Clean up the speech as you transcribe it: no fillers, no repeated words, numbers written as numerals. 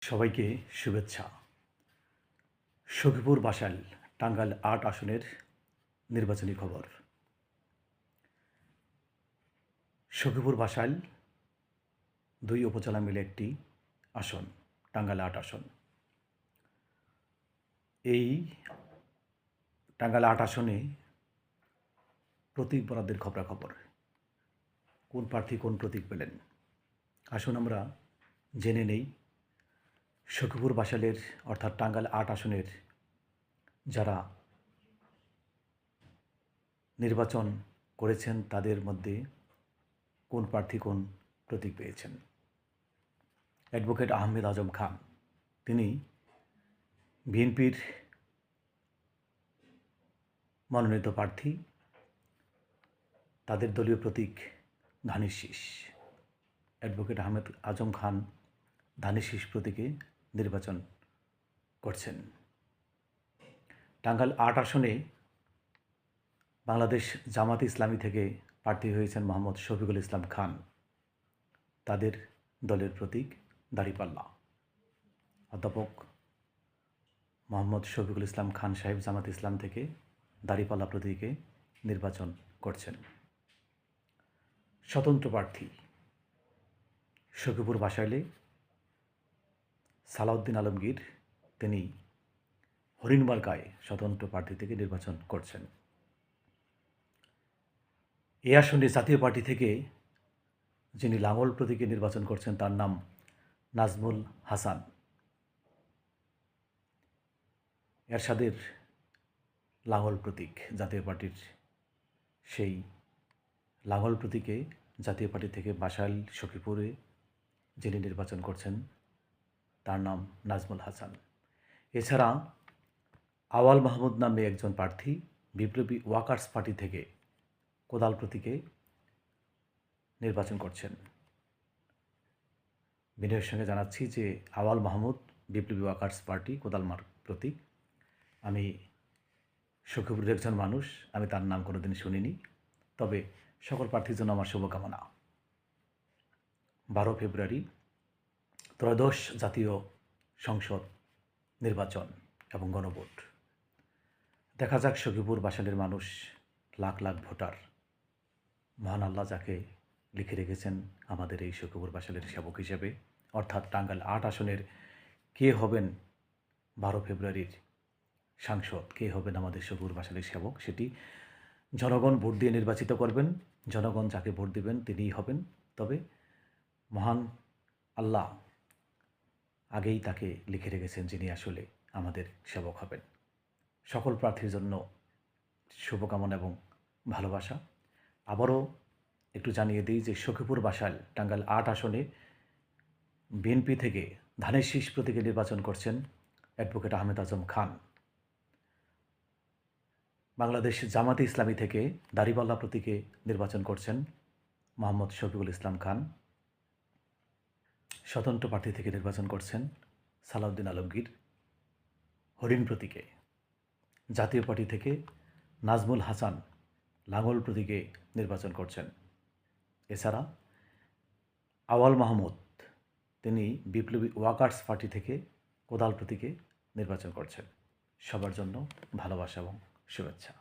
সবাইকে শুভেচ্ছা। সখীপুর বাসাইল টাঙ্গাইল ৮ আসনের নির্বাচনী খবর। সখীপুর বাসাইল ২ উপজেলা মিলে একটি আসন, টাঙ্গাইল ৮ আসন। এই টাঙ্গাইল ৮ আসনে প্রতীক বরাদ্দের খবরাখবর। কোন প্রার্থী কোন প্রতীক পেলেন, আসুন আমরা জেনে নেই। সখীপুর বাসাইলের অর্থাৎ টাঙ্গাইল ৮ আসনের যারা নির্বাচন করেছেন তাদের মধ্যে কোন প্রার্থী কোন প্রতীক পেয়েছেন। অ্যাডভোকেট আহমেদ আজম খান, তিনি বিএনপির মনোনীত প্রার্থী। তাদের দলীয় প্রতীক ধানের শীষ। অ্যাডভোকেট আহমেদ আজম খান ধানের শীষ প্রতীকে নির্বাচন করছেন। টাঙ্গাইল ৮ আসনে বাংলাদেশ জামাত ইসলামী থেকে প্রার্থী হয়েছেন মোহাম্মদ শফিকুল ইসলাম খান। তাদের দলের প্রতীক দাঁড়িপাল্লা। অধ্যাপক মোহাম্মদ শফিকুল ইসলাম খান সাহেব জামাত ইসলাম থেকে দাঁড়িপাল্লা প্রতীকে নির্বাচন করছেন। স্বতন্ত্র প্রার্থী সখীপুর বাসাইলে সালাউদ্দিন আলমগীর, তিনি হরিণমার্কায় স্বতন্ত্র প্রার্থী থেকে নির্বাচন করছেন। এই আসনে জাতীয় পার্টি থেকে যিনি লাঙ্গল প্রতীকে নির্বাচন করছেন তার নাম নাজমুল হাসান। এরশাদের লাঙ্গল প্রতীক জাতীয় পার্টির, সেই লাঙ্গল প্রতীকে জাতীয় পার্টি থেকে বাসাইল সখীপুরে যিনি নির্বাচন করছেন তার নাম নাজমুল হাসান। এছাড়া আওয়াল মাহমুদ নামে একজন প্রার্থী বিপ্লবী ওয়ার্কার্স পার্টি থেকে কোদাল প্রতীকে নির্বাচন করছেন। বিনয়ের সঙ্গে জানাচ্ছি যে আওয়াল মাহমুদ বিপ্লবী ওয়ার্কার্স পার্টি কোদাল প্রতীক। আমি সখীপুরের একজন মানুষ, আমি তার নাম কোনোদিন শুনিনি, তবে সকল প্রার্থীর জন্য আমার শুভকামনা। 12 ফেব্রুয়ারি ত্রয়োদশ জাতীয় সংসদ নির্বাচন এবং গণভোট। দেখা যাক সখীপুর বাসাইলের মানুষ, লাখ লাখ ভোটার, মহান আল্লাহ যাকে লিখে রেখেছেন আমাদের এই সখীপুর বাসাইলের সেবক হিসেবে, অর্থাৎ টাঙ্গাইল 8 আসনের কে হবেন 12 ফেব্রুয়ারির সাংসদ, কে হবেন আমাদের সখীপুর বাসাইলের সেবক, সেটি জনগণ ভোট দিয়ে নির্বাচিত করবেন। জনগণ যাকে ভোট দিবেন তিনিই হবেন। তবে মহান আল্লাহ আগেই তাকে লিখে রেখেছেন যিনি আসলে আমাদের সেবক হবেন। সকল প্রার্থীর জন্য শুভকামনা এবং ভালোবাসা। আবারও একটু জানিয়ে দিই যে সখীপুর বাসাইল টাঙ্গাইল 8 আসনে বিএনপি থেকে ধানের শীষ প্রতীকে নির্বাচন করছেন অ্যাডভোকেট আহমেদ আজম খান। বাংলাদেশ জামাতে ইসলামী থেকে দাঁড়িপাল্লা প্রতীকে নির্বাচন করছেন মোহাম্মদ শফিকুল ইসলাম খান। স্বতন্ত্র প্রার্থী থেকে নির্বাচন করছেন সালাউদ্দিন আলমগীর হরিণ প্রতীকে। জাতীয় পার্টি থেকে নাজমুল হাসান লাঙ্গল প্রতীকে নির্বাচন করছেন। এছাড়া আওয়াল মাহমুদ, তিনি বিপ্লবী ওয়ার্কার্স পার্টি থেকে কোদাল প্রতীকে নির্বাচন করছেন। সবার জন্য ভালোবাসা এবং শুভেচ্ছা।